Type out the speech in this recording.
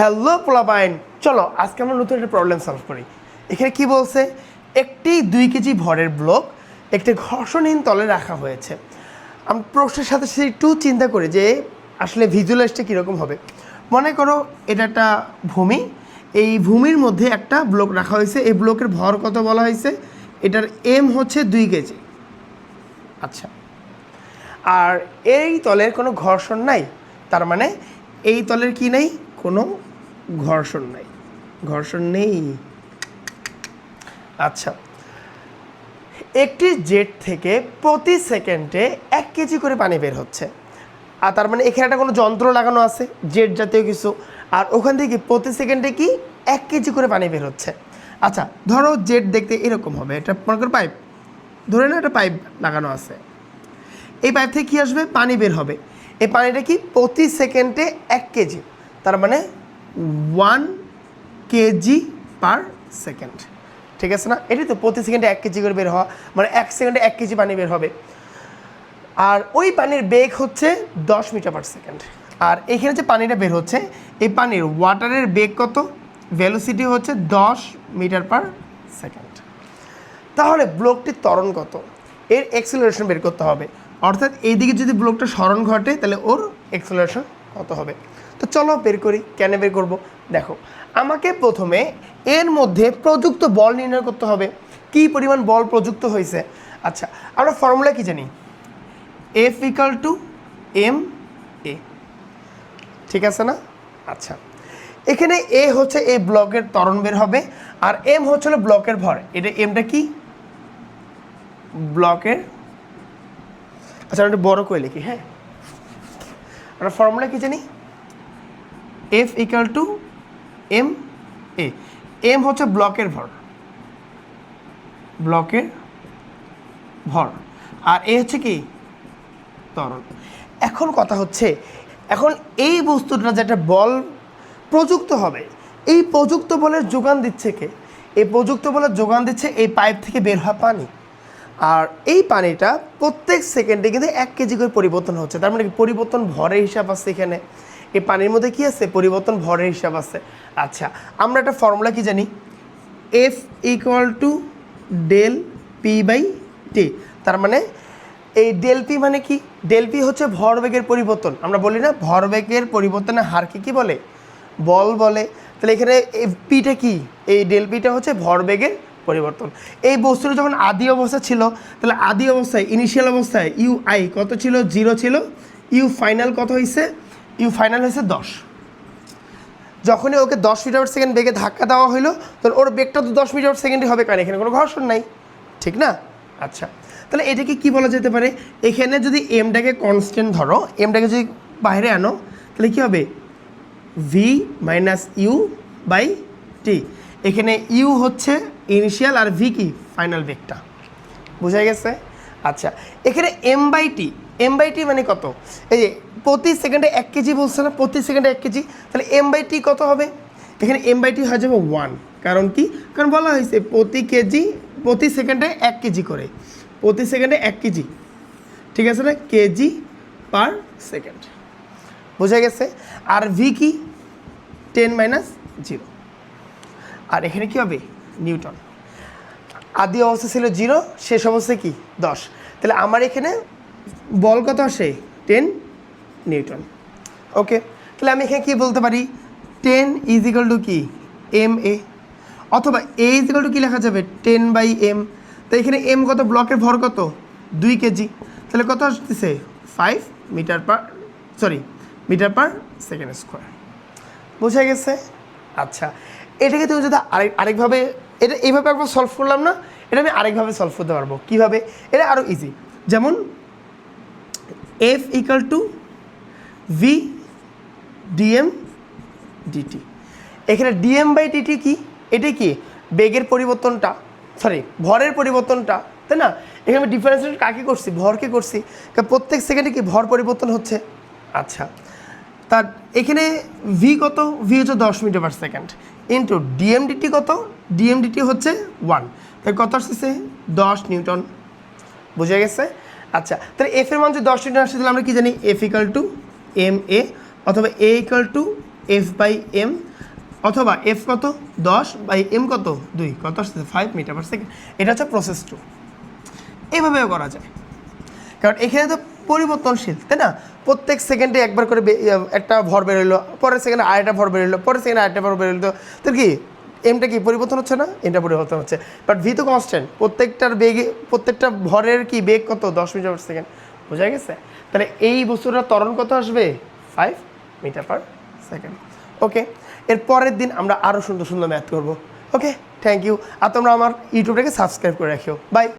Hello পোলাপাইন, চলো আজকে আমরা নতুন একটা প্রবলেম সলভ করি। এখানে কি বলছে, একটি 2 কেজি ভরের ব্লক একটি ঘর্ষণহীন তলে রাখা হয়েছে। আমরা প্রশ্নের সাথে সাথে একটু চিন্তা করি যে আসলে ভিজুয়ালাইজটা কীরকম হবে। মনে করো এটা একটা ভূমি, এই ভূমির মধ্যে একটা ব্লক রাখা হয়েছে। এই ব্লকের ভর কত বলা হয়েছে, এটার এম হচ্ছে 2 কেজি। আচ্ছা, আর এই তলের কোনো ঘর্ষণ নাই, তার মানে এই তলের কি নেই, কোনো ঘর্ষণ নাই, ঘর্ষণ নেই। আচ্ছা, একটি জেট থেকে প্রতি সেকেন্ডে 1 কেজি করে পানি বের হচ্ছে। আর তার মানে এখানে একটা কোনো যন্ত্র লাগানো আছে, জেট জাতীয় কিছু, আর ওখান থেকে প্রতি সেকেন্ডে কি 1 কেজি করে পানি বের হচ্ছে। আচ্ছা, ধরো জেট দেখতে এরকম হবে, এটা মনে করো পাইপ, ধরে না একটা পাইপ লাগানো আছে। এই পাইপ থেকে কী আসবে, পানি বের হবে। এই পানিটা কি প্রতি সেকেন্ডে 1 কেজি, তার মানে 1 কেজি পার সেকেন্ড। ঠিক আছে না, এটাই তো প্রতি সেকেন্ডে 1 কেজি করে বের হওয়া, মানে 1 সেকেন্ডে 1 কেজি পানি বের হবে। আর ওই পানির বেগ হচ্ছে 10 মিটার পার সেকেন্ড। আর এখানে যে পানিটা বের হচ্ছে, এই পানির ওয়াটারের বেগ কত, ভেলোসিটি হচ্ছে 10 মিটার পার সেকেন্ড। তাহলে ব্লকটির ত্বরণ কত, এর অ্যাক্সেলারেশন বের করতে হবে। অর্থাৎ এইদিকে যদি ব্লকটা সরণ ঘটে তাহলে ওর অ্যাক্সেলারেশন কত হবে। তো চলো বের করি। কেন বের করব, দেখো আমাকে প্রথমে এর মধ্যে প্রযুক্ত বল নির্ণয় করতে হবে, কী পরিমাণ বল প্রযুক্ত হয়েছে। আচ্ছা, আমরা ফর্মুলা কি জানি, F = ma, ঠিক আছে না। আচ্ছা, এখানে এ হচ্ছে এই ব্লকের ত্বরণ বের হবে, আর এম হচ্ছে ব্লকের ভর। এটা এমটা কি, ব্লকের, আচ্ছা আমরা একটু বড় করে লিখি। হ্যাঁ, আমরা ফর্মুলা কি জানি, F = ma, এম হচ্ছে ব্লকের ভর, ব্লকের ভর, আর এ হচ্ছে কি ত্বরণ। এখন কথা হচ্ছে, এখন এই বস্তুটা যেটা বল প্রযুক্ত হবে, এই প্রযুক্ত বলের যোগান দিচ্ছে কে, এই প্রযুক্ত বলের যোগান দিচ্ছে এই পাইপ থেকে বের হওয়া পানি। আর এই পানিটা প্রত্যেক সেকেন্ডে কিন্তু 1 কেজি করে পরিবর্তন হচ্ছে, তার মানে পরিবর্তন ভরের হিসাব আছে এখানে। এই পানির মধ্যে কি আছে, পরিবর্তন ভরের হিসাব আছে। আচ্ছা, আমরা একটা ফর্মুলা কি জানি, F = ΔP/T, তার মানে এই ΔP মানে কি, ΔP হচ্ছে ভরবেগের পরিবর্তন। আমরা বলি না ভরবেগের পরিবর্তনের হারকে কি বলে, বল বলে। তাহলে এখানে পিটা কি, এই ΔPটা হচ্ছে ভরবেগের পরিবর্তন। এই বস্তুটা যখন আদি অবস্থা ছিল, তাহলে আদি অবস্থায় ইনিশিয়াল অবস্থায় UI কত ছিল, 0 ছিল। ইউ ফাইনাল কত হয়েছে, ইউ ফাইনাল হয়েছে 10। যখনই ওকে 10 মিটার পার সেকেন্ড বেগে ধাক্কা দেওয়া হলো, তখন ওর বেগটা তো 10 মিটার পার সেকেন্ডই হবে, কারণ এখানে কোনো ঘর্ষণ নাই, ঠিক না। আচ্ছা, তাহলে এটাকে কি বলা যেতে পারে, এখানে যদি এমটাকে কনস্ট্যান্ট ধরো, এমটাকে যদি বাইরে আনো, তাহলে কী হবে, V - U/T। এখানে ইউ হচ্ছে ইনিশিয়াল আর ভি কি ফাইনাল বেগটা, বোঝা গেছে। আচ্ছা, এখানে M/T মানে কত, এই যে প্রতি সেকেন্ডে 1 কেজি বলছে না, প্রতি সেকেন্ডে 1 কেজি, তাহলে M/T কত হবে, এখানে M/T হয়ে যাবে 1। কারণ কি, কারণ বলা হয়েছে প্রতি সেকেন্ডে 1 কেজি করে, প্রতি সেকেন্ডে 1 কেজি, ঠিক আছে না, কেজি পার সেকেন্ড, বোঝা গেছে। আর ভি কি 10 - 0, আর এখানে কি হবে নিউটন। আদি অবস্থা ছিল 0, শেষ অবস্থা কি 10, তাহলে আমার এখানে বল কত আসে 10 নিউটন। ওকে, তাহলে আমি এখানে কি বলতে পারি, 10 = কি ma, অথবা a = কি লেখা যাবে 10/m। তো এখানে m কত, ব্লকের ভর কত 2 কেজি, তাহলে কত আসতেছে 5 মিটার পার সেকেন্ড স্কোয়ার, বোঝা গেছে। আচ্ছা, এটাকে তুমি যদি আরেকভাবে, এটা এইভাবে একবার সলভ করলাম না, এটা আমি আরেকভাবে সলভ করতে পারবো। কীভাবে, এটা আরও ইজি। যেমন F = V dm/dt। এখানে dm/dt কি, এটা কি বেগের পরিবর্তনটা, ভরের পরিবর্তনটা, তাই না। এখানে আমি ডিফারেন্সিয়েট কাকে করছি, ভরকে করছি, কারণ প্রত্যেক সেকেন্ডে কি ভর পরিবর্তন হচ্ছে। আচ্ছা, তার এখানে ভি কত, ভি হচ্ছে 10 metre per second, into dm/dt কত, dm/dt হচ্ছে 1, তাই কত আসতেছে 10 নিউটন, বোঝা গেছে। আচ্ছা, তাহলে এফ এর মান যদি 10 নিউটন আসছে, তাহলে আমরা কি জানি, F = ma, অথবা A = F/m, অথবা এফ কত 10 বাই এম কত 2, কত আসছে 5 মিটার পার সেকেন্ড। এটা হচ্ছে প্রসেস 2। এইভাবেও করা যায়, কারণ এখানে তো পরিবর্তনশীল, তাই না? প্রত্যেক সেকেন্ডে একবার করে একটা ভর বেরোলো, পরের সেকেন্ডে আরেকটা ভর বেরোলো, পরের সেকেন্ডে আরেকটা ভর বেরোলো, তো কি এমটা কি পরিবর্তন হচ্ছে না? এমটা পরিবর্তন হচ্ছে, বাট ভি তো কনস্ট্যান্ট। প্রত্যেকটার বেগে, প্রত্যেকটা ভরের কি বেগ কত 10 মিটার পার সেকেন্ড। বোঝা গেছে? তাহলে এই বস্তুটার ত্বরণ কত আসবে 5 মিটার পার সেকেন্ড। ওকে, এর পরের দিন আমরা আরও সুন্দর সুন্দর ম্যাথ করবো। ওকে, থ্যাংক ইউ। আর তোমরা আমার ইউটিউবটাকে সাবস্ক্রাইব করে রাখিও। বাই।